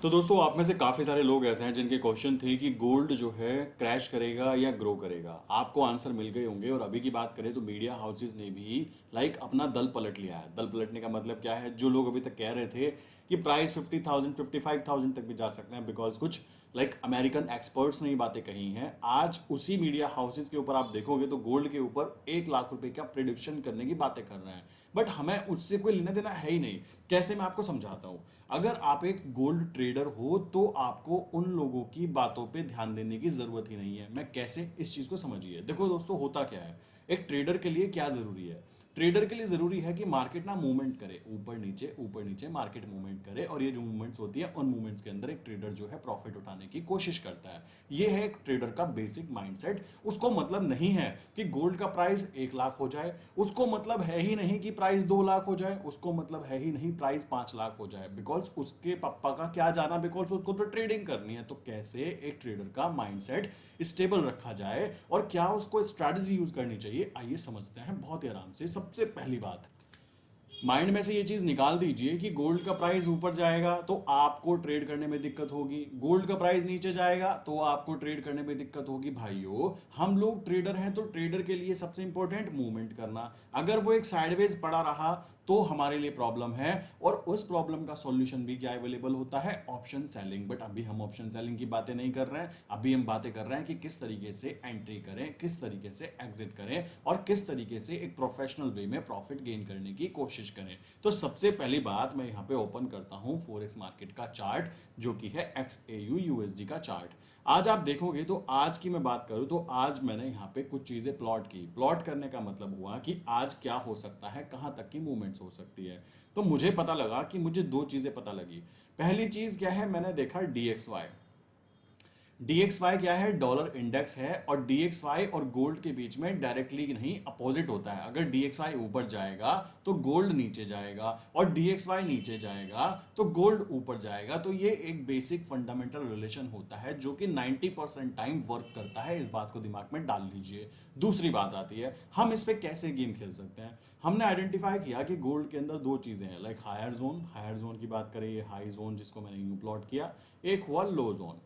तो दोस्तों आप में से काफ़ी सारे लोग ऐसे हैं जिनके क्वेश्चन थे कि गोल्ड जो है क्रैश करेगा या ग्रो करेगा। आपको आंसर मिल गए होंगे। और अभी की बात करें तो मीडिया हाउसेस ने भी अपना दल पलट लिया है। दल पलटने का मतलब क्या है? जो लोग अभी तक कह रहे थे कि प्राइस 50,000 55,000 तक भी जा सकते हैं बिकॉज कुछ अमेरिकन एक्सपर्ट्स ने ये बातें कही हैं, आज उसी मीडिया हाउसेस के ऊपर आप देखोगे तो गोल्ड के ऊपर 1 लाख रुपए का प्रिडिक्शन करने की बातें कर रहे हैं। बट हमें उससे कोई लेना देना है ही नहीं। कैसे? मैं आपको समझाता हूं। अगर आप एक गोल्ड ट्रेडर हो तो आपको उन लोगों की बातों पे ध्यान देने की जरूरत ही नहीं है। मैं कैसे, इस चीज को समझिए। देखो दोस्तों, होता क्या है, एक ट्रेडर के लिए क्या जरूरी है? ट्रेडर के लिए जरूरी है कि मार्केट ना मूवमेंट करे, ऊपर नीचे मार्केट मूवमेंट करे। और ये जो मूवमेंट्स होती है उन मूवमेंट्स के अंदर एक ट्रेडर जो है प्रॉफिट उठाने की कोशिश करता है। ये है एक ट्रेडर का बेसिक माइंडसेट। उसको मतलब नहीं है कि गोल्ड का प्राइस 1 लाख हो जाए, उसको मतलब है ही नहीं कि प्राइस 2 लाख हो जाए, उसको मतलब है ही नहीं प्राइस 5 लाख हो जाए। बिकॉज उसके पापा का क्या जाना, बिकॉज उसको तो ट्रेडिंग करनी है। तो कैसे एक ट्रेडर का माइंडसेट स्टेबल रखा जाए और क्या उसको स्ट्रैटेजी यूज करनी चाहिए, आइए समझते हैं बहुत ही आराम से। सबसे पहली बात, माइंड में से ये चीज निकाल दीजिए कि गोल्ड का प्राइस ऊपर जाएगा तो आपको ट्रेड करने में दिक्कत होगी, गोल्ड का प्राइस नीचे जाएगा तो आपको ट्रेड करने में दिक्कत होगी। भाइयों, हम लोग ट्रेडर हैं तो ट्रेडर के लिए सबसे इंपॉर्टेंट मूवमेंट करना। अगर वो एक साइडवेज पड़ा रहा तो हमारे लिए प्रॉब्लम है। और उस प्रॉब्लम का सॉल्यूशन भी क्या अवेलेबल होता है? Option selling. बट अभी हम ऑप्शन सेलिंग की बातें नहीं कर रहे हैं। अभी हम बातें कर रहे हैं कि किस तरीके से एंट्री करें, किस तरीके से एग्जिट करें और किस तरीके से एक प्रोफेशनल वे में प्रॉफिट गेन करने की कोशिश करें। तो सबसे पहली बात, मैं यहां पे ओपन करता हूं फॉरेक्स मार्केट का चार्ट, जो कि है XAU USD का चार्ट। आज आप देखोगे तो आज की मैं बात करूं तो आज मैंने यहां पे कुछ चीजें प्लॉट की। प्लॉट करने का मतलब हुआ कि आज क्या हो सकता है, कहां तक की मूवमेंट्स हो सकती है। तो मुझे पता लगा कि मुझे दो चीजें पता लगी। पहली चीज क्या है? मैंने देखा DXY। DXY क्या है? डॉलर इंडेक्स है। और DXY और गोल्ड के बीच में डायरेक्टली नहीं, अपोजिट होता है। अगर DXY ऊपर जाएगा तो गोल्ड नीचे जाएगा, और DXY नीचे जाएगा तो गोल्ड ऊपर जाएगा। तो ये एक बेसिक फंडामेंटल रिलेशन होता है जो कि 90% टाइम वर्क करता है। इस बात को दिमाग में डाल लीजिए। दूसरी बात आती है, हम इस पे कैसे गेम खेल सकते हैं। हमने आइडेंटिफाई किया कि गोल्ड के अंदर दो चीजें हैं, हायर जोन की बात करें, ये हाई जोन जिसको मैंने यूं प्लॉट किया, एक हुआ लो जोन।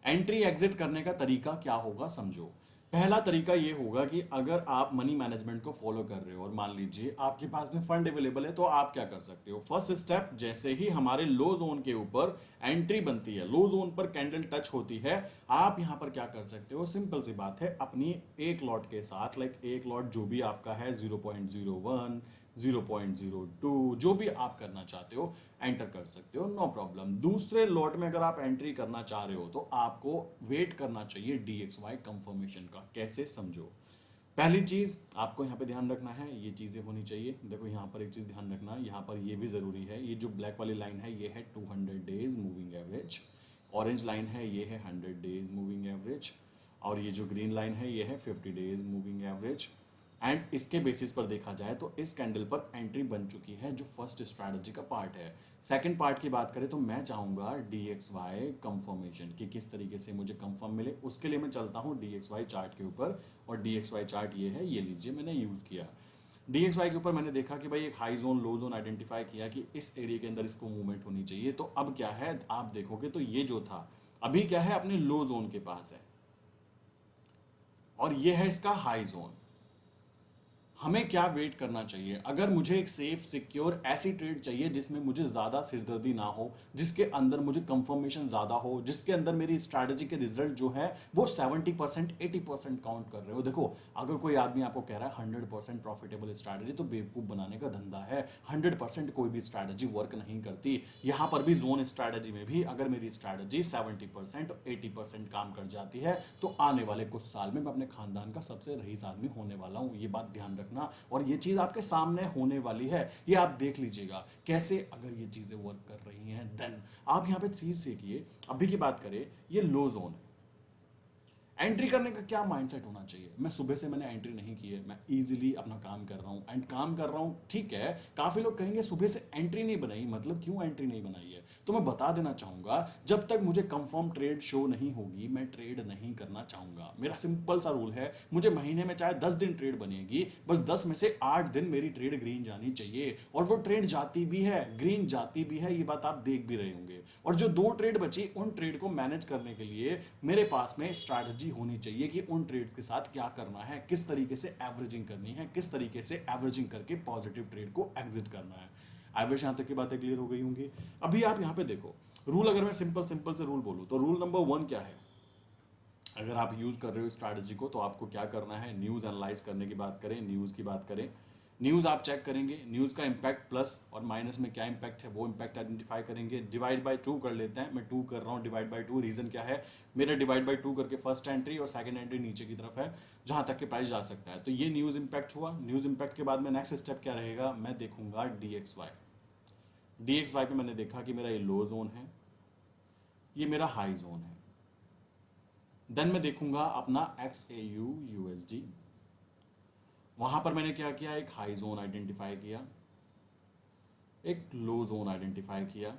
एंट्री एग्जिट करने का तरीका क्या होगा, समझो। पहला तरीका यह होगा कि अगर आप मनी मैनेजमेंट को फॉलो कर रहे हो और मान लीजिए आपके पास में फंड अवेलेबल है, तो आप क्या कर सकते हो। फर्स्ट स्टेप, जैसे ही हमारे लो जोन के ऊपर एंट्री बनती है, लो जोन पर कैंडल टच होती है, आप यहां पर क्या कर सकते हो? सिंपल सी बात है, अपनी एक लॉट के साथ, एक लॉट जो भी आपका है, 0.01, 0.02, जो भी आप करना चाहते हो एंटर कर सकते हो, नो प्रॉब्लम। दूसरे लॉट में अगर आप एंट्री करना चाह रहे हो तो आपको वेट करना चाहिए DXY कंफर्मेशन का। कैसे, समझो। पहली चीज आपको यहां पे ध्यान रखना है, ये चीजें होनी चाहिए। देखो यहां पर एक चीज ध्यान रखना, यहां पर ये भी जरूरी है। ये जो ब्लैक वाली लाइन है ये है 200 days moving average, orange line है ये है 100 डेज मूविंग एवरेज, और ये जो ग्रीन लाइन है ये है 50 डेज मूविंग एवरेज। एंड इसके बेसिस पर देखा जाए तो इस कैंडल पर एंट्री बन चुकी है, जो फर्स्ट स्ट्रैटेजी का पार्ट है। सेकंड पार्ट की बात करें तो मैं चाहूंगा DXY कंफर्मेशन कि किस तरीके से मुझे कंफर्म मिले। उसके लिए मैं चलता हूं DXY चार्ट के ऊपर, और DXY चार्ट ये है, ये लीजिए, मैंने यूज किया। DXY के ऊपर मैंने देखा कि भाई एक हाई जोन लो जोन आइडेंटिफाई किया कि इस एरिया के अंदर इसको मूवमेंट होनी चाहिए। तो अब क्या है, आप देखोगे तो ये जो था अभी क्या है, अपने लो जोन के पास है, और ये है इसका हाई जोन। हमें क्या वेट करना चाहिए? अगर मुझे एक सेफ सिक्योर ऐसी ट्रेड चाहिए जिसमें मुझे ज्यादा सिरदर्दी ना हो, जिसके अंदर मुझे कंफर्मेशन ज्यादा हो, जिसके अंदर मेरी स्ट्रैटेजी के रिजल्ट जो है वो 70% 80% काउंट कर रहे हो। देखो, अगर कोई आदमी आपको कह रहा है 100% प्रॉफिटेबल स्ट्रैटेजी, तो बेवकूफ बनाने का धंधा है। 100% कोई भी स्ट्रैटेजी वर्क नहीं करती। यहां पर भी जोन स्ट्रैटेजी में भी अगर मेरी स्ट्रैटेजी 70% और 80% काम कर जाती है तो आने वाले कुछ साल में मैं अपने खानदान का सबसे रईस आदमी होने वाला हूं। ये बात ध्यान रखना। और ये चीज आपके सामने होने वाली है, ये आप देख लीजिएगा कैसे अगर ये चीजें वर्क कर रही हैं। देन आप यहां पे चीज सीखिए। अभी की बात करें, ये लो जोन है, एंट्री करने का क्या माइंडसेट होना चाहिए? मैं सुबह से मैंने एंट्री नहीं की है, मैं इजीली अपना काम कर रहा हूँ एंड काम कर रहा हूँ, ठीक है। काफी लोग कहेंगे सुबह से एंट्री नहीं बनाई, मतलब क्यों एंट्री नहीं बनाई है? तो मैं बता देना चाहूंगा, जब तक मुझे कंफर्म ट्रेड शो नहीं होगी मैं ट्रेड नहीं करना चाहूंगा। मेरा सिंपल सा रूल है, मुझे महीने में चाहे 10 दिन ट्रेड बनेगी, बस 10 में से 8 दिन मेरी ट्रेड ग्रीन जानी चाहिए, और वो ट्रेड जाती भी है, ग्रीन जाती भी है, ये बात आप देख भी रहे होंगे। और जो 2 ट्रेड बची, उन ट्रेड को मैनेज करने के लिए मेरे पास में स्ट्रैटेजी होनी चाहिए कि उन ट्रेड्स के साथ क्या करना है, किस तरीके से एवरेजिंग करनी है, किस तरीके से एवरेजिंग करके पॉजिटिव ट्रेड को एग्जिट करना है। आई विश यहां तक की बातें क्लियर हो गई होंगी। अभी आप यहां पे देखो रूल, अगर मैं सिंपल सिंपल से रूल बोलूं तो रूल नंबर 1 क्या है? अगर आप यूज कर रहे हो स्ट्रैटेजी को तो आपको क्या करना है, न्यूज एनालाइज करने की बात करें, न्यूज की बात करें, न्यूज आप चेक करेंगे, न्यूज का इंपैक्ट प्लस और माइनस में क्या इंपैक्ट है वो इंपैक्ट आइडेंटिफाई करेंगे। डिवाइड बाय 2 कर लेते हैं, मैं 2 कर रहा हूँ डिवाइड बाय 2, रीजन क्या है, मेरा डिवाइड बाय 2 करके फर्स्ट एंट्री और सेकंड एंट्री नीचे की तरफ है जहां तक के प्राइस जा सकता है। तो ये न्यूज इंपैक्ट हुआ। न्यूज इंपैक्ट के बाद में नेक्स्ट स्टेप क्या रहेगा, मैं देखूंगा DXY। DXY पे मैंने देखा कि मेरा ये लो जोन है, ये मेरा हाई जोन है। देन मैं देखूंगा अपना XAU USD, वहां पर मैंने क्या किया, एक हाई जोन आइडेंटिफाई किया, एक लो जोन आइडेंटिफाई किया।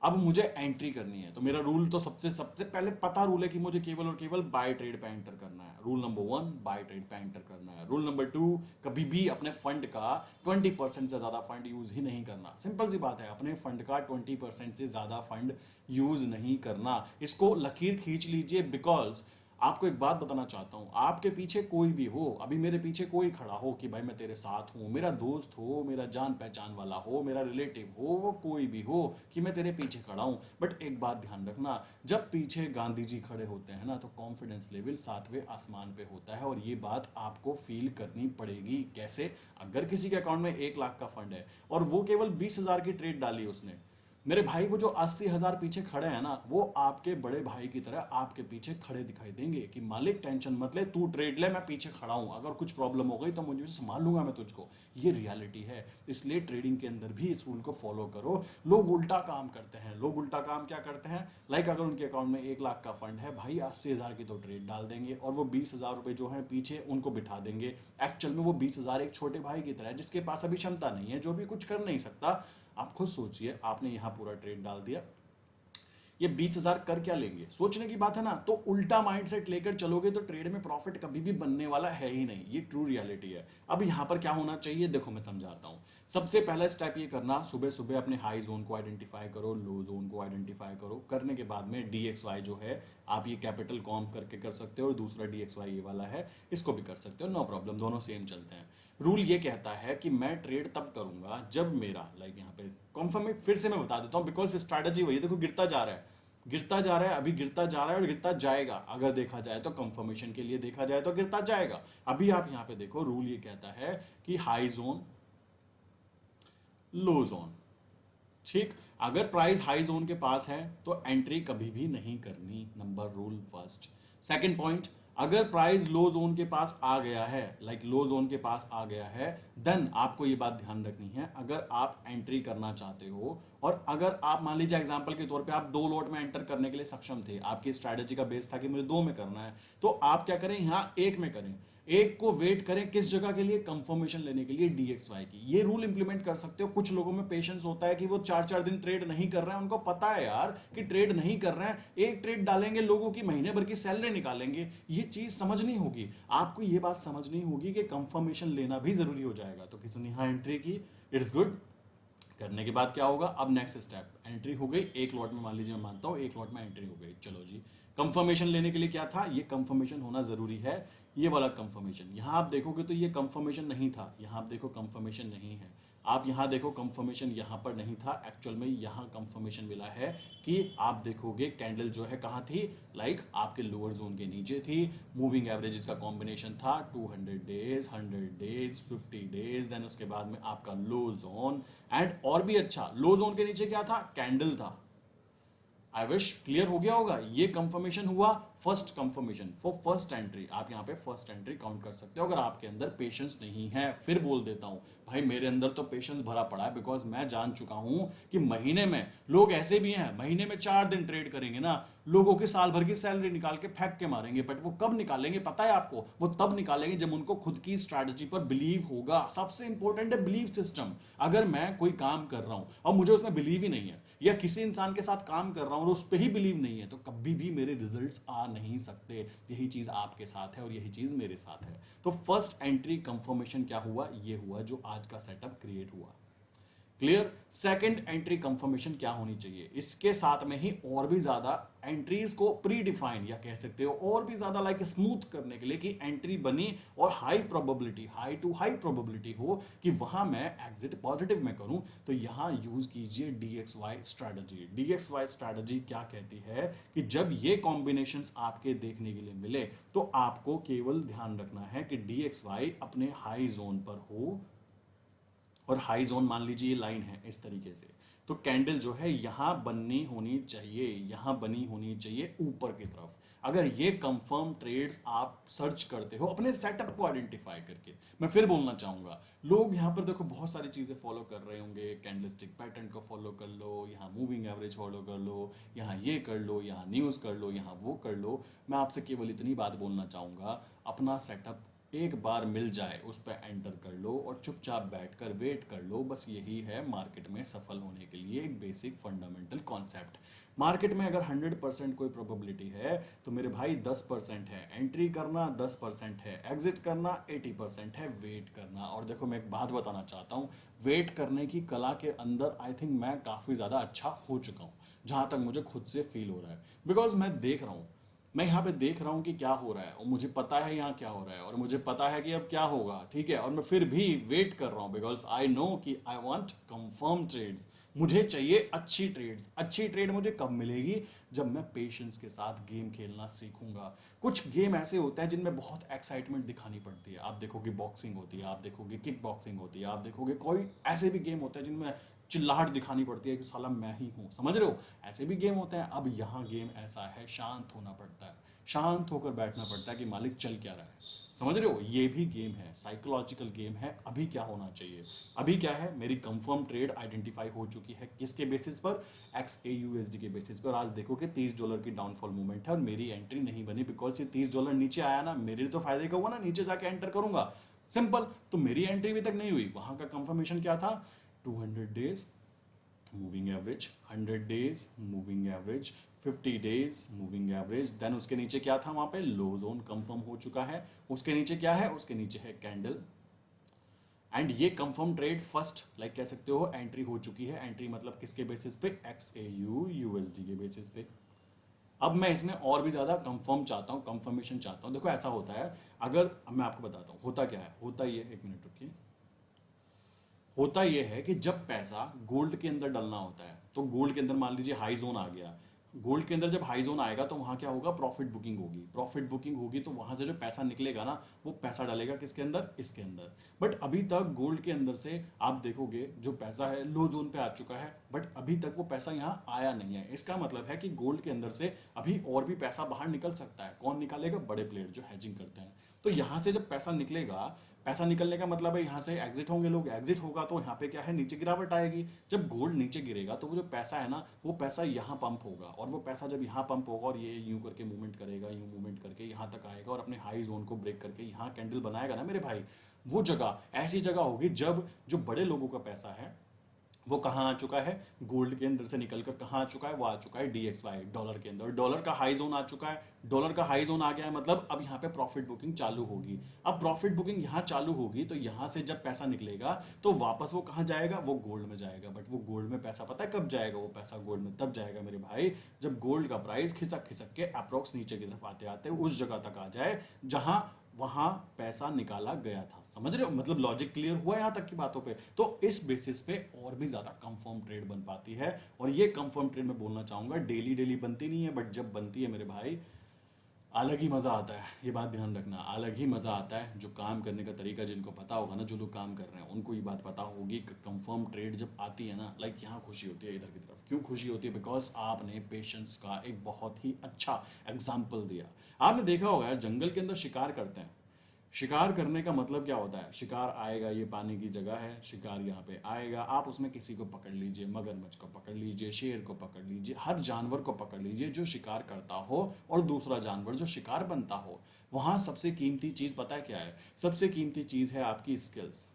अब मुझे एंट्री करनी है, तो मेरा रूल तो सबसे सबसे पहले पता रूल है कि मुझे केवल और केवल बाय ट्रेड पे एंटर करना है। रूल नंबर 1 बाय ट्रेड पे एंटर करना है। रूल नंबर 2 कभी भी अपने फंड का 20% से ज्यादा फंड यूज ही नहीं करना। सिंपल सी बात है, अपने फंड का 20% से ज्यादा फंड यूज नहीं करना। इसको लकीर खींच लीजिए, बिकॉज आपको एक बात बताना चाहता हूं, आपके पीछे कोई भी हो, अभी मेरे पीछे कोई खड़ा हो कि भाई मैं तेरे साथ हूं, मेरा दोस्त हो, मेरा जान पहचान वाला हो, मेरा रिलेटिव हो, वो कोई भी हो कि मैं तेरे पीछे खड़ा हूं, बट एक बात ध्यान रखना, जब पीछे गांधी जी खड़े होते हैं ना तो कॉन्फिडेंस लेवल 7वें आसमान पे होता है, और ये बात आपको फील करनी पड़ेगी। कैसे? अगर किसी के अकाउंट में 1 लाख का फंड है और वो केवल 20,000 की ट्रेड डाली उसने, मेरे भाई वो जो 80,000 पीछे खड़े हैं ना, वो आपके बड़े भाई की तरह आपके पीछे खड़े दिखाई देंगे कि मालिक टेंशन मत ले, तू ट्रेड ले, मैं पीछे खड़ा हूं, अगर कुछ प्रॉब्लम हो गई तो मुझे संभाल लूंगा मैं तुझको। ये रियलिटी है। इसलिए ट्रेडिंग के अंदर भी इस रूल को फॉलो करो। लोग उल्टा काम करते हैं। लोग उल्टा काम क्या करते हैं, लाइक अगर उनके अकाउंट में 1 लाख का फंड है, भाई 80,000 की तो ट्रेड डाल देंगे और वो 20,000 रुपए जो है पीछे उनको बिठा देंगे। एक्चुअल में वो 20,000 एक छोटे भाई की तरह है जिसके पास अभी क्षमता नहीं है, जो भी कुछ कर नहीं सकता। आप खुद सोचिए, आपने यहां पूरा ट्रेड डाल दिया, ये 20,000 कर क्या लेंगे, सोचने की बात है ना। तो उल्टा माइंडसेट लेकर चलोगे तो ट्रेड में प्रॉफिट कभी भी बनने वाला है ही नहीं। ये ट्रू रियलिटी है। अब यहां पर क्या होना चाहिए, देखो मैं समझाता हूं। सबसे पहला स्टेप ये करना, सुबह सुबह अपने हाई जोन को आइडेंटिफाई करो, लो जोन को आइडेंटिफाई करो। करने के बाद में DXY जो है, आप ये कैपिटल कॉम करके कर सकते हो, और दूसरा DXY ये वाला है, इसको भी कर सकते हो, नो प्रॉब्लम, दोनों सेम चलते हैं। रूल ये कहता है कि मैं ट्रेड तब करूंगा जब मेरा लाइक यहाँ पे कॉन्फर्म, फिर से मैं बता देता हूँ बिकॉज स्ट्रैटेजी वही, देखो गिरता जा रहा है, गिरता जा रहा है, अभी गिरता जा रहा है और गिरता जाएगा। अगर देखा जाए तो कंफर्मेशन के लिए देखा जाए तो गिरता जाएगा। अभी आप यहां पे देखो, रूल ये कहता है कि हाई जोन, लो जोन, ठीक। अगर प्राइस हाई जोन के पास है तो एंट्री कभी भी नहीं करनी, number rule first. Second point, अगर प्राइस लो जोन के पास आ गया है, लाइक लो जोन के पास आ गया है, देन आपको ये बात ध्यान रखनी है, अगर आप एंट्री करना चाहते हो और अगर आप मान लीजिए एग्जांपल के तौर पे आप 2 लॉट में एंटर करने के लिए सक्षम थे, आपकी स्ट्रैटेजी का बेस था कि मुझे 2 में करना है, तो आप क्या करें, यहां 1 में करें, एक को वेट करें, किस जगह के लिए, कंफर्मेशन लेने के लिए, DXY की। ये रूल इंप्लीमेंट कर सकते हो। कुछ लोगों में पेशेंस होता है कि वो 4-4 दिन ट्रेड नहीं कर रहे हैं, उनको पता है यार कि ट्रेड नहीं कर रहे हैं, एक ट्रेड डालेंगे, लोगों की महीने भर की सैलरी निकालेंगे। ये चीज समझनी होगी आपको, ये बात समझनी होगी कि कंफर्मेशन लेना भी जरूरी हो जाएगा। तो किसी ने यहां एंट्री की, इट्स गुड। करने के बाद क्या होगा, अब नेक्स्ट स्टेप, एंट्री हो गई एक लॉट में, मान लीजिए मैं मानता हूं एक लॉट में एंट्री हो गई, चलो जी। कंफर्मेशन लेने के लिए क्या था, ये कंफर्मेशन होना जरूरी है, ये वाला कंफर्मेशन। यहां आप देखोगे तो ये कंफर्मेशन नहीं था, यहां आप देखो कंफर्मेशन नहीं है, आप यहां देखो कंफर्मेशन यहां पर नहीं था, एक्चुअल में यहां कंफर्मेशन मिला है कि आप देखोगे कैंडल जो है कहां थी, लाइक आपके लोअर जोन के नीचे थी। मूविंग एवरेजेस का कॉम्बिनेशन था 200 डेज, 100 डेज, 50 डेज, देन उसके बाद में आपका लो जोन, एंड और भी अच्छा, लो जोन के नीचे क्या था, कैंडल था। आई विश क्लियर हो गया होगा। ये कंफर्मेशन हुआ, first confirmation for first entry, आप यहाँ पे फर्स्ट एंट्री काउंट कर सकते हो अगर आपके अंदर पेशेंस नहीं है। फिर बोल देता हूँ भाई, मेरे अंदर तो पेशेंस भरा पड़ा है, बिकॉज मैं जान चुका हूं कि महीने में लोग ऐसे भी हैं, महीने में 4 दिन ट्रेड करेंगे ना, लोगों की साल भर की सैलरी निकाल के फेंक के मारेंगे। बट वो कब निकालेंगे पता है आपको? वो तब निकालेंगे जब उनको खुद की स्ट्रैटेजी पर बिलीव होगा। सबसे इंपॉर्टेंट है बिलीव सिस्टम। अगर मैं कोई काम कर रहा हूं और मुझे उसमें बिलीव ही नहीं है, या किसी इंसान के साथ काम कर रहा हूं और उस पर ही बिलीव नहीं है, तो कभी भी मेरे रिजल्ट्स आ नहीं सकते। यही चीज आपके साथ है और यही चीज मेरे साथ है। तो फर्स्ट एंट्री कंफर्मेशन क्या हुआ? ये हुआ जो आज का सेटअप क्रिएट हुआ। क्लियर? सेकंड एंट्री कंफर्मेशन क्या होनी चाहिए? इसके साथ में ही और भी ज्यादा एंट्रीज को प्री डिफाइन या कह सकते हो और भी ज्यादा लाइक स्मूथ करने के लिए कि एंट्री बनी और high probability, high to high probability हो कि वहां मैं एग्जिट पॉजिटिव में करूं, तो यहां यूज कीजिए DXY स्ट्रैटेजी। DXY स्ट्रैटेजी क्या कहती है कि जब ये कॉम्बिनेशंस आपके देखने के लिए मिले तो आपको केवल ध्यान रखना है कि DXY अपने हाई जोन पर हो, और हाई जोन मान लीजिए ये लाइन है इस तरीके से, तो कैंडल जो है यहां बननी होनी चाहिए, यहां बनी होनी चाहिए ऊपर की तरफ। अगर ये कंफर्म ट्रेड्स आप सर्च करते हो अपने सेटअप को आइडेंटिफाई करके, मैं फिर बोलना चाहूंगा, लोग यहां पर देखो बहुत सारी चीजें फॉलो कर रहे होंगे, कैंडलस्टिक पैटर्न को फॉलो कर लो, यहाँ मूविंग एवरेज फॉलो कर लो, यहाँ ये कर लो, यहाँ न्यूज कर लो, यहाँ वो कर लो। मैं आपसे केवल इतनी बात बोलना चाहूंगा, अपना सेटअप एक बार मिल जाए उस पर एंटर कर लो और चुपचाप बैठकर वेट कर लो। बस यही है मार्केट में सफल होने के लिए एक बेसिक फंडामेंटल कॉन्सेप्ट। मार्केट में अगर 100% कोई प्रोबेबिलिटी है तो मेरे भाई 10% है एंट्री करना, 10% है एग्जिट करना, 80% है वेट करना। और देखो मैं एक बात बताना चाहता हूँ, वेट करने की कला के अंदर आई थिंक मैं काफ़ी ज़्यादा अच्छा हो चुका हूँ, जहाँ तक मुझे खुद से फील हो रहा है। बिकॉज मैं देख रहा हूँ, मैं यहाँ पे देख रहा हूँ कि क्या हो रहा है और मुझे पता है यहाँ क्या हो रहा है और मुझे पता है कि अब क्या होगा, ठीक है। और मैं फिर भी वेट कर रहा हूँ बिकॉज आई नो कि आई वांट कंफर्म ट्रेड्स। मुझे चाहिए अच्छी ट्रेड्स। अच्छी ट्रेड मुझे कब मिलेगी? जब मैं पेशेंस के साथ गेम खेलना सीखूंगा। कुछ गेम ऐसे होते हैं जिनमें बहुत एक्साइटमेंट दिखानी पड़ती है। आप देखोगे बॉक्सिंग होती है, आप देखोगे किक बॉक्सिंग होती है, आप देखोगे कोई ऐसे भी गेम होते हैं जिनमें चिल्लाहट दिखानी पड़ती है कि साला मैं ही हूं, समझ रहे हो? ऐसे भी गेम होते हैं। अब यहाँ गेम ऐसा है, शांत होना पड़ता है, शांत होकर बैठना पड़ता है कि मालिक चल क्या रहा है, समझ रहे हो? ये भी गेम है, साइकोलॉजिकल गेम है। अभी क्या होना चाहिए? अभी क्या है, मेरी कंफर्म ट्रेड आइडेंटिफाई हो चुकी है। किसके बेसिस पर? XAUSD के बेसिस पर। आज देखो कि $30 की डाउनफॉल मूवमेंट है और मेरी एंट्री नहीं बनी बिकॉज ये $30 नीचे आया ना, मेरे लिए तो फायदे का हुआ ना, नीचे जाके एंटर करूंगा, सिंपल। तो मेरी एंट्री अभी तक नहीं हुई। वहां का कंफर्मेशन क्या था? 200 days moving average, 100 days moving average, 50 days moving average, then उसके नीचे क्या था? वहां पे लो जोन कंफर्म हो चुका है। उसके नीचे क्या है? उसके नीचे है कैंडल। एंड ये कंफर्म ट्रेड फर्स्ट लाइक कह सकते हो एंट्री हो चुकी है। एंट्री मतलब किसके बेसिस पे? XAUUSD के बेसिस पे। अब मैं इसमें और भी ज्यादा कंफर्म चाहता हूँ, कंफर्मेशन चाहता हूँ। देखो ऐसा होता है, अगर अब मैं आपको बताता हूँ होता क्या है। होता ये, एक मिनट रुकिए, होता यह है कि जब पैसा गोल्ड के अंदर डलना होता है तो गोल्ड के अंदर मान लीजिए हाई जोन आ गया। गोल्ड के अंदर जब हाई जोन आएगा तो वहां क्या होगा? प्रॉफिट बुकिंग होगी। प्रॉफिट बुकिंग होगी तो वहां से जो पैसा निकलेगा ना, वो पैसा डालेगा किसके अंदर? इसके अंदर। बट अभी तक गोल्ड के अंदर से आप देखोगे जो पैसा है लो जोन पे आ चुका है, बट अभी तक वो पैसा यहाँ आया नहीं है। इसका मतलब है कि गोल्ड के अंदर से अभी और भी पैसा बाहर निकल सकता है। कौन निकालेगा? बड़े प्लेयर जो हैजिंग करते हैं। तो यहाँ से जब पैसा निकलेगा, पैसा निकलने का मतलब है यहाँ से एग्जिट होंगे लोग, एग्जिट होगा तो यहाँ पे क्या है? नीचे गिरावट आएगी। जब गोल्ड नीचे गिरेगा तो वो जो पैसा है ना, वो पैसा यहाँ पंप होगा, और वो पैसा जब यहाँ पंप होगा और ये यूं करके मूवमेंट करेगा, यूं मूवमेंट करके यहाँ तक आएगा और अपने हाई जोन को ब्रेक करके यहाँ कैंडल बनाएगा ना मेरे भाई, वो जगह ऐसी जगह होगी जब जो बड़े लोगों का पैसा है वो कहाँ आ चुका है? गोल्ड के अंदर से निकलकर कहाँ आ चुका है? वो आ चुका है DXY डॉलर के अंदर। डॉलर का हाई जोन आ चुका है। डॉलर का हाई जोन आ गया है मतलब अब यहाँ पे प्रॉफिट बुकिंग चालू होगी। अब प्रॉफिट बुकिंग यहाँ चालू होगी तो यहाँ से जब पैसा निकलेगा तो वापस वो कहाँ जाएगा? वो गोल्ड में जाएगा। बट वो गोल्ड में पैसा पता है कब जाएगा? वो पैसा गोल्ड में तब जाएगा मेरे भाई जब गोल्ड का प्राइस खिसक खिसक के अप्रोक्स नीचे की तरफ आते आते उस जगह तक आ जाए जहां वहां पैसा निकाला गया था। समझ रहे हो? मतलब लॉजिक क्लियर हुआ यहां तक की बातों पे? तो इस बेसिस पे और भी ज्यादा कंफर्म ट्रेड बन पाती है। और ये कंफर्म ट्रेड मैं बोलना चाहूंगा डेली डेली बनती नहीं है, बट जब बनती है मेरे भाई अलग ही मज़ा आता है, ये बात ध्यान रखना, अलग ही मज़ा आता है। जो काम करने का तरीका जिनको पता होगा ना, जो लोग काम कर रहे हैं उनको ये बात पता होगी कि कंफर्म ट्रेड जब आती है ना, लाइक यहाँ खुशी होती है इधर की तरफ। क्यों खुशी होती है? बिकॉज आपने पेशेंस का एक बहुत ही अच्छा एग्जाम्पल दिया। आपने देखा होगा यार, जंगल के अंदर शिकार करते हैं। शिकार करने का मतलब क्या होता है? शिकार आएगा, ये पानी की जगह है, शिकार यहाँ पे आएगा, आप उसमें किसी को पकड़ लीजिए, मगरमच्छ को पकड़ लीजिए, शेर को पकड़ लीजिए, हर जानवर को पकड़ लीजिए जो शिकार करता हो, और दूसरा जानवर जो शिकार बनता हो। वहाँ सबसे कीमती चीज़ पता है क्या है? सबसे कीमती चीज़ है आपकी स्किल्स।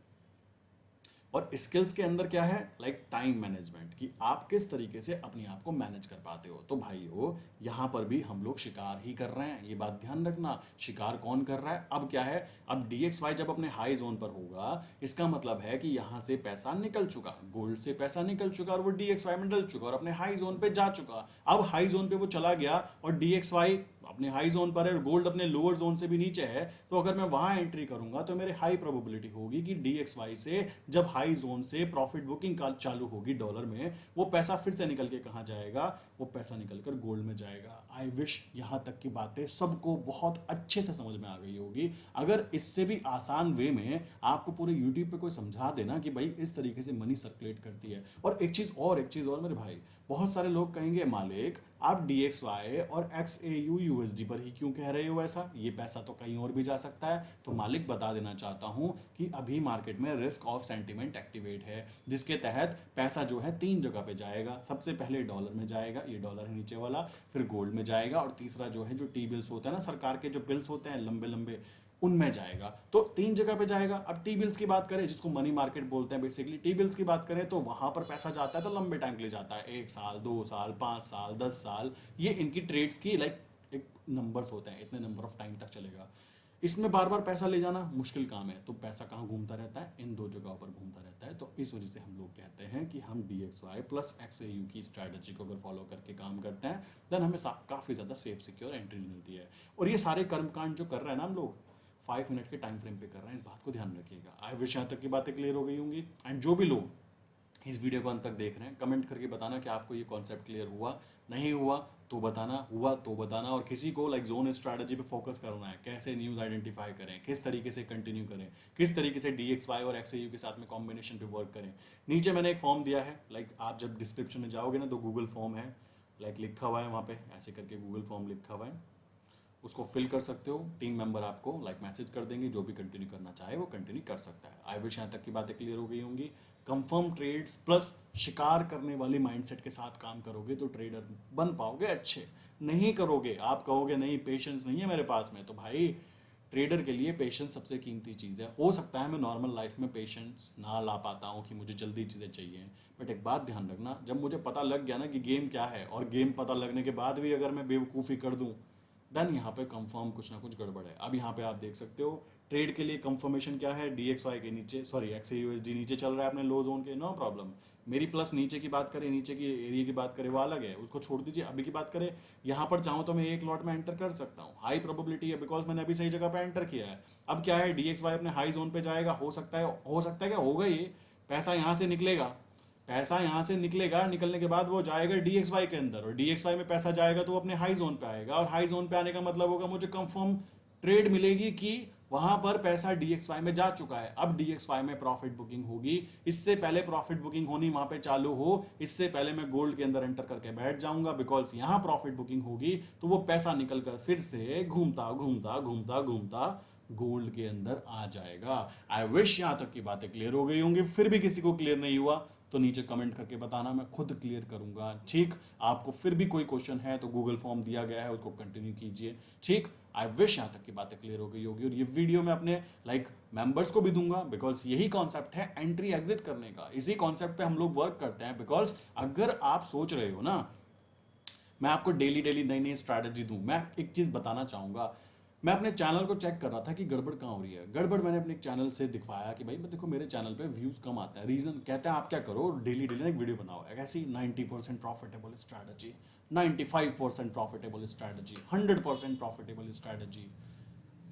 और स्किल्स के अंदर क्या है? लाइक टाइम मैनेजमेंट, कि आप किस तरीके से अपने आप को मैनेज कर पाते हो। तो भाइयों, यहाँ पर भी हम लोग शिकार ही कर रहे हैं, ये बात ध्यान रखना। शिकार कौन कर रहा है? अब क्या है, अब DXY जब अपने हाई जोन पर होगा, इसका मतलब है कि यहाँ से पैसा निकल चुका, गोल्ड से पैसा निकल चुका और वो DXY में डल चुका और अपने हाई जोन पे जा चुका। अब हाई जोन पे वो चला गया और DXY अपने हाई जोन पर है और गोल्ड अपने लोअर जोन से भी नीचे है, तो अगर मैं वहां एंट्री करूंगा तो मेरे हाई प्रोबेबिलिटी होगी कि DXY से जब हाई जोन से प्रॉफिट बुकिंग चालू होगी डॉलर में, वो पैसा फिर से निकल के कहां जाएगा? वो पैसा निकल कर गोल्ड में जाएगा। आई विश यहां तक की बातें सबको बहुत अच्छे से समझ में आ गई होगी। अगर इससे भी आसान वे में आपको पूरे यूट्यूब पे कोई समझा देना कि भाई इस तरीके से मनी सर्कुलेट करती है। और एक चीज और मेरे भाई, बहुत सारे लोग कहेंगे मालिक आप DXY और XAU USD पर ही क्यों कह रहे हो ऐसा? ये पैसा तो कहीं और भी जा सकता है। तो मालिक बता देना चाहता हूं कि अभी मार्केट में रिस्क ऑफ सेंटिमेंट एक्टिवेट है, जिसके तहत पैसा जो है 3 जगह पे जाएगा। सबसे पहले डॉलर में जाएगा, ये डॉलर है नीचे वाला, फिर गोल्ड में जाएगा, और तीसरा जो है जो टी बिल्स होता है ना, सरकार के जो बिल्स होते हैं लंबे लंबे, उनमें जाएगा। तो 3 जगह पे जाएगा। अब टी बिल्स की बात करें, जिसको मनी मार्केट बोलते हैं बेसिकली, टी बिल्स की बात करें तो वहां पर पैसा जाता है तो लंबे टाइम के लिए जाता है, 1 साल, 2 साल, 5 साल, 10 साल, ये इनकी ट्रेड्स की लाइक एक नंबर्स होते हैं, इतने नंबर ऑफ टाइम तक चलेगा। इसमें बार बार पैसा ले जाना मुश्किल काम है। तो पैसा कहाँ घूमता रहता है? इन 2 जगहों पर घूमता रहता है। तो इस वजह से हम लोग कहते हैं कि हम DXY प्लस XAU की स्ट्रैटेजी को अगर फॉलो करके काम करते हैं, देन हमें काफ़ी ज़्यादा सेफ सिक्योर एंट्री मिलती है। और ये सारे कर्मकांड जो कर रहे हैं ना हम लोग, 5 मिनट के टाइम फ्रेम पे कर रहे हैं, इस बात को ध्यान रखिएगा। आई विश यहाँ तक की बातें क्लियर हो गई होंगी। एंड जो भी लोग इस वीडियो को अंत तक देख रहे हैं, कमेंट करके बताना कि आपको ये कॉन्सेप्ट क्लियर हुआ, नहीं हुआ तो बताना, हुआ तो बताना। और किसी को लाइक जोन स्ट्रैटेजी पे फोकस करना है, कैसे न्यूज़ आइडेंटिफाई करें, किस तरीके से कंटिन्यू करें, किस तरीके से DXY और XAU के साथ में कॉम्बिनेशन पे वर्क करें, नीचे मैंने एक फॉर्म दिया है। लाइक आप जब डिस्क्रिप्शन में जाओगे ना तो गूगल फॉर्म है, लाइक लिखा हुआ है वहाँ पे, ऐसे करके गूगल फॉर्म लिखा हुआ है, उसको फिल कर सकते हो। टीम मेंबर आपको लाइक मैसेज कर देंगे, जो भी कंटिन्यू करना चाहे वो कंटिन्यू कर सकता है। आई विश यहाँ तक की बातें क्लियर हो गई होंगी। कंफर्म ट्रेड्स प्लस शिकार करने वाली माइंडसेट के साथ काम करोगे तो ट्रेडर बन पाओगे अच्छे। नहीं करोगे, आप कहोगे नहीं पेशेंस नहीं है मेरे पास में, तो भाई ट्रेडर के लिए पेशेंस सबसे कीमती चीज़ है। हो सकता है मैं नॉर्मल लाइफ में पेशेंस ना ला पाता हूँ कि मुझे जल्दी चीज़ें चाहिए, बट एक बात ध्यान रखना, जब मुझे पता लग गया ना कि गेम क्या है, और गेम पता लगने के बाद भी अगर मैं बेवकूफ़ी कर दूँ, देन यहाँ पे कंफर्म कुछ ना कुछ गड़बड़ है। अब यहाँ पे आप देख सकते हो ट्रेड के लिए कंफर्मेशन क्या है, DXY के नीचे, सॉरी XAUSD नीचे चल रहा है अपने लो जोन के, नो प्रॉब्लम। मेरी प्लस नीचे की बात करें, नीचे की एरिया की बात करें वो अलग है, उसको छोड़ दीजिए। अभी की बात करें, यहाँ पर चाहूँ तो मैं एक लॉट में एंटर कर सकता हूँ, हाई प्रोबेबिलिटी है बिकॉज मैंने अभी सही जगह पे एंटर किया है। अब क्या है, DXY अपने हाई जोन पे जाएगा, हो सकता है क्या होगा, ये पैसा यहाँ से निकलेगा, पैसा यहाँ से निकलेगा, निकलने के बाद वो जाएगा DXY के अंदर, और DXY में पैसा जाएगा तो वो अपने हाई जोन पे आएगा, और हाई जोन पे आने का मतलब होगा मुझे कंफर्म ट्रेड मिलेगी कि वहां पर पैसा DXY में जा चुका है। अब DXY में प्रॉफिट बुकिंग होगी, इससे पहले प्रॉफिट बुकिंग होनी वहां पे चालू हो, इससे पहले मैं गोल्ड के अंदर एंटर करके बैठ जाऊंगा, बिकॉज यहां प्रॉफिट बुकिंग होगी तो वो पैसा निकल कर फिर से घूमता घूमता घूमता घूमता गोल्ड के अंदर आ जाएगा। आई विश यहां तक की बातें क्लियर हो गई होंगी। फिर भी किसी को क्लियर नहीं हुआ तो नीचे कमेंट करके बताना, मैं खुद क्लियर करूंगा। ठीक, आपको फिर भी कोई क्वेश्चन है तो गूगल फॉर्म दिया गया है, उसको कंटिन्यू कीजिए। ठीक, आई विश यहाँ तक की बातें क्लियर हो गई होगी। और ये वीडियो मैं अपने लाइक मेंबर्स को भी दूंगा, बिकॉज यही कॉन्सेप्ट है एंट्री एग्जिट करने का, इसी कॉन्सेप्ट पे हम लोग वर्क करते हैं। बिकॉज अगर आप सोच रहे हो ना मैं आपको डेली डेली नई नई स्ट्रैटेजी दूं, मैं एक चीज बताना चाहूंगा, मैं अपने चैनल को चेक कर रहा था कि गड़बड़ कहाँ हो रही है। गड़बड़ मैंने अपने चैनल से दिखवाया कि भाई देखो मेरे चैनल पे व्यूज कम आते हैं। रीजन कहते हैं आप क्या करो, डेली डेली एक वीडियो बनाओ, ऐसी 90% profitable strategy, 95% profitable strategy, 100% profitable strategy.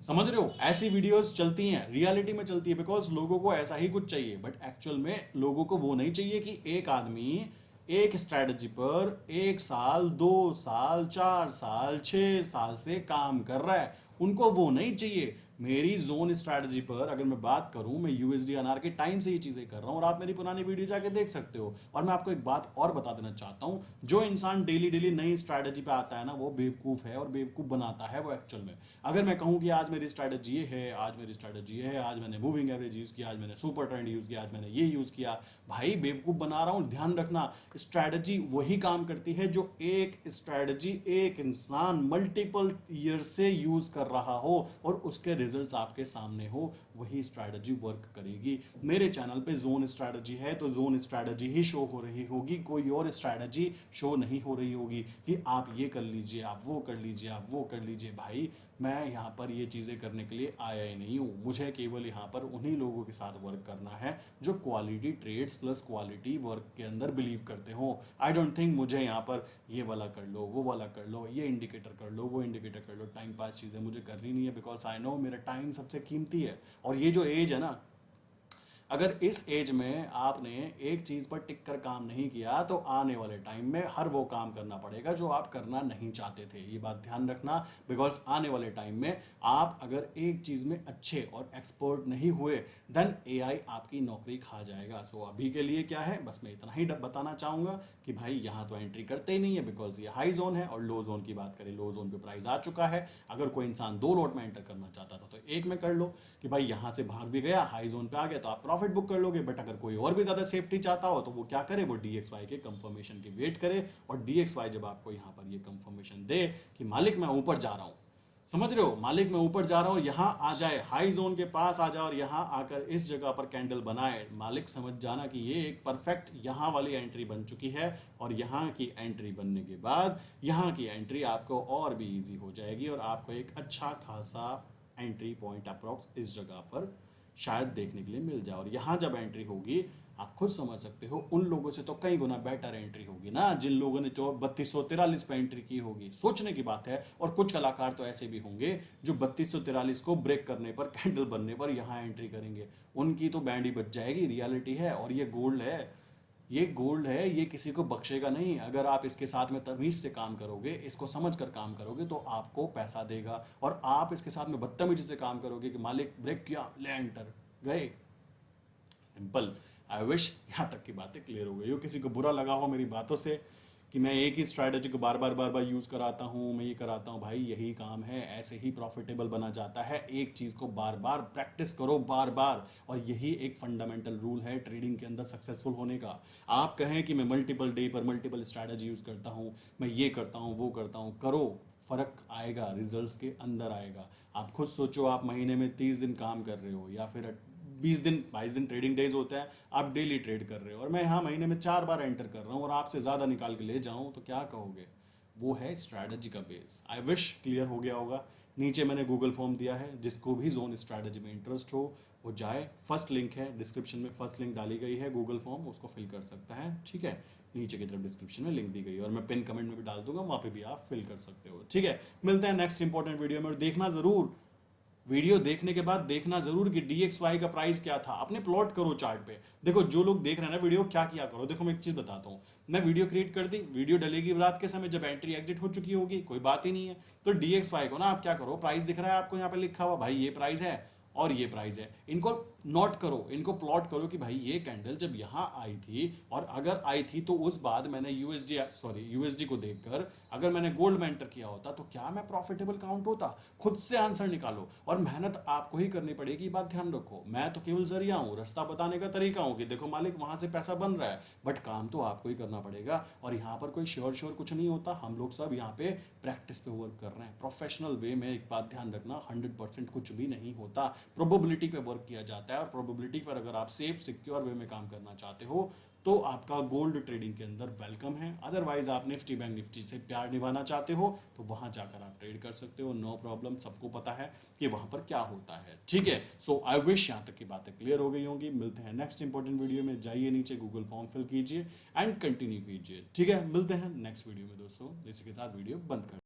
समझ रहे हो, ऐसी वीडियोस चलती हैं, रियलिटी में चलती है, बिकॉज लोगों को ऐसा ही कुछ चाहिए। बट एक्चुअल में लोगों को वो नहीं चाहिए कि एक आदमी एक स्ट्रैटेजी पर 1 साल 2 साल 4 साल 6 साल से काम कर रहा है, उनको वो नहीं चाहिए। मेरी जोन स्ट्रैटेजी पर अगर मैं बात करूं, मैं यूएसडी अनार के टाइम से ये चीजें कर रहा हूं और आप मेरी पुरानी वीडियो जाके देख सकते हो। और मैं आपको एक बात और बता देना चाहता हूं, जो इंसान डेली डेली नई स्ट्रैटेजी पे आता है ना, वो बेवकूफ है और बेवकूफ बनाता है वो एक्चुअल में। अगर मैं कहूं कि आज मेरी स्ट्रैटेजी ये है, आज मेरी स्ट्रैटेजी ये है, आज मैंने मूविंग एवरेज यूज किया, आज मैंने सुपर ट्रेंड यूज किया, आज मैंने ये यूज किया, भाई बेवकूफ बना रहा हूं। ध्यान रखना, स्ट्रैटेजी वही काम करती है जो एक स्ट्रैटेजी एक इंसान मल्टीपल ईयर से यूज कर रहा हो और उसके रिजल्ट्स आपके सामने हो, वही स्ट्रैटेजी वर्क करेगी। मेरे चैनल पे जोन स्ट्रैटेजी है तो जोन स्ट्रैटेजी ही शो हो रही होगी, कोई और स्ट्रैटेजी शो नहीं हो रही होगी कि आप ये कर लीजिए, आप वो कर लीजिए, आप वो कर लीजिए। भाई मैं यहाँ पर ये चीज़ें करने के लिए आया ही नहीं हूँ, मुझे केवल यहाँ पर उन्हीं लोगों के साथ वर्क करना है जो quality trades plus quality work के अंदर बिलीव करते हो। आई डोंट थिंक मुझे यहाँ पर ये वाला कर लो, वो वाला कर लो, ये इंडिकेटर कर लो, वो इंडिकेटर कर लो, टाइम पास चीज़ें मुझे करनी नहीं है, बिकॉज आई नो मेरा टाइम सबसे कीमती है। और ये जो एज है ना, अगर इस एज में आपने एक चीज पर टिक कर काम नहीं किया तो आने वाले टाइम में हर वो काम करना पड़ेगा जो आप करना नहीं चाहते थे। ये बात ध्यान रखना, बिकॉज आने वाले टाइम में आप अगर एक चीज में अच्छे और एक्सपर्ट नहीं हुए, देन एआई आपकी नौकरी खा जाएगा। सो अभी के लिए क्या है, बस मैं इतना ही बताना चाहूंगा कि भाई यहाँ तो एंट्री करते ही नहीं है, बिकॉज ये हाई जोन है। और लो जोन की बात करें, लो जोन पे प्राइस आ चुका है। अगर कोई इंसान 2 लॉट में एंटर करना चाहता था तो एक में कर लो कि भाई यहाँ से भाग भी गया, हाई जोन पे आ गया तो आप प्रॉफिट बुक कर लोगे। बट अगर कोई और भी ज्यादा सेफ्टी चाहता हो तो वो क्या करे, वो DXY के कंफर्मेशन की वेट करे। और DXY जब आपको यहाँ पर ये कंफर्मेशन दे कि मालिक मैं ऊपर जा रहा हूँ, समझ रहे हो, मालिक मैं ऊपर जा रहा हूँ, यहाँ आ जाए, हाई जोन के पास आ जाए और यहाँ आकर इस जगह पर कैंडल बनाए, मालिक समझ जाना कि ये एक परफेक्ट यहाँ वाली एंट्री बन चुकी है। और यहाँ की एंट्री बनने के बाद यहाँ की एंट्री आपको और भी इजी हो जाएगी और आपको एक अच्छा खासा एंट्री पॉइंट अप्रॉक्स इस जगह पर शायद देखने के लिए मिल जाए। और यहाँ जब एंट्री होगी, आप खुद समझ सकते हो, उन लोगों से तो कई गुना बेटर एंट्री होगी ना जिन लोगों ने 3243 पे एंट्री की होगी। सोचने की बात है। और कुछ कलाकार तो ऐसे भी होंगे जो 3243 को ब्रेक करने पर, कैंडल बनने पर यहाँ एंट्री करेंगे, उनकी तो बैंड ही बच जाएगी। रियलिटी है और ये गोल्ड है, ये गोल्ड है, ये किसी को बख्शेगा नहीं। अगर आप इसके साथ में तमीज से काम करोगे, इसको समझ कर काम करोगे तो आपको पैसा देगा। और आप इसके साथ में बदतमीजी से काम करोगे कि मालिक ब्रेक किया, ले एंटर गए, सिंपल। आई विश यहाँ तक की बातें क्लियर हो गई हो। किसी को बुरा लगा हो मेरी बातों से कि मैं एक ही स्ट्रैटेजी को बार बार यूज़ कराता हूँ, मैं ये कराता हूँ, भाई यही काम है, ऐसे ही प्रॉफिटेबल बना जाता है। एक चीज़ को बार बार प्रैक्टिस करो, बार बार। और यही एक फंडामेंटल रूल है ट्रेडिंग के अंदर सक्सेसफुल होने का। आप कहें कि मैं मल्टीपल डे पर मल्टीपल स्ट्रैटेजी यूज़ करता हूँ, मैं ये करता हूँ, वो करता हूँ, करो, फर्क आएगा, रिजल्ट्स के अंदर आएगा। आप खुद सोचो, आप महीने में 30 दिन काम कर रहे हो या फिर 20 दिन 22 दिन ट्रेडिंग डेज होता है, आप डेली ट्रेड कर रहे हो, और मैं यहाँ महीने में 4 बार एंटर कर रहा हूँ और आपसे ज़्यादा निकाल के ले जाऊँ तो क्या कहोगे। वो है स्ट्रैटेजी का बेस। आई विश क्लियर हो गया होगा। नीचे मैंने गूगल फॉर्म दिया है, जिसको भी जोन स्ट्रैटेजी में इंटरेस्ट हो वो जाए, फर्स्ट लिंक है डिस्क्रिप्शन में, फर्स्ट लिंक डाली गई है गूगल फॉर्म, उसको फिल कर सकता है, ठीक है। नीचे की तरफ डिस्क्रिप्शन में लिंक दी गई है और मैं पिन कमेंट में भी डाल दूंगा, वहाँ पे भी आप फिल कर सकते हो, ठीक है। मिलते हैं नेक्स्ट इंपॉर्टेंट वीडियो में। और देखना ज़रूर, वीडियो देखने के बाद देखना जरूर कि DXY का प्राइस क्या था, अपने प्लॉट करो चार्ट पे। देखो जो लोग देख रहे हैं ना वीडियो, क्या किया करो, देखो मैं एक चीज बताता हूँ, मैं वीडियो क्रिएट कर दी, वीडियो डलेगी रात के समय जब एंट्री एग्जिट हो चुकी होगी, कोई बात ही नहीं है। तो DXY को ना आप क्या करो, प्राइस दिख रहा है आपको यहाँ पे लिखा हुआ, भाई ये प्राइस है और ये प्राइस है, इनको नोट करो, इनको प्लॉट करो कि भाई ये कैंडल जब यहाँ आई थी और अगर आई थी तो उस बाद मैंने यूएसडी को देखकर अगर मैंने गोल्ड में एंटर किया होता तो क्या मैं प्रॉफिटेबल काउंट होता। खुद से आंसर निकालो और मेहनत आपको ही करनी पड़ेगी, बात ध्यान रखो। मैं तो केवल जरिया हूँ, रास्ता बताने का तरीका हूँ कि देखो मालिक वहां से पैसा बन रहा है, बट काम तो आपको ही करना पड़ेगा। और यहाँ पर कोई श्योर कुछ नहीं होता, हम लोग सब यहाँ पे प्रैक्टिस पे वर्क कर रहे हैं, प्रोफेशनल वे में। एक बात ध्यान रखना, 100% कुछ भी नहीं होता, प्रोबेबिलिटी पे वर्क किया जाता है। और प्रोबेबिलिटी पर अगर आप सेफ सिक्योर वे में काम करना चाहते हो तो आपका गोल्ड ट्रेडिंग के अंदर वेलकम है। अदरवाइज आप निफ्टी बैंक निफ्टी से प्यार निभाना चाहते हो तो वहां जाकर आप ट्रेड कर सकते हो, नो प्रॉब्लम। सबको पता है कि वहां पर क्या होता है, ठीक है। सो आई विश यहाँ तक की बातें क्लियर हो गई होंगी। मिलते हैं नेक्स्ट इंपॉर्टेंट वीडियो में, जाइए नीचे गूगल फॉर्म फिल कीजिए एंड कंटिन्यू कीजिए, ठीक है। मिलते हैं नेक्स्ट वीडियो में दोस्तों, इसी के साथ वीडियो बंद कर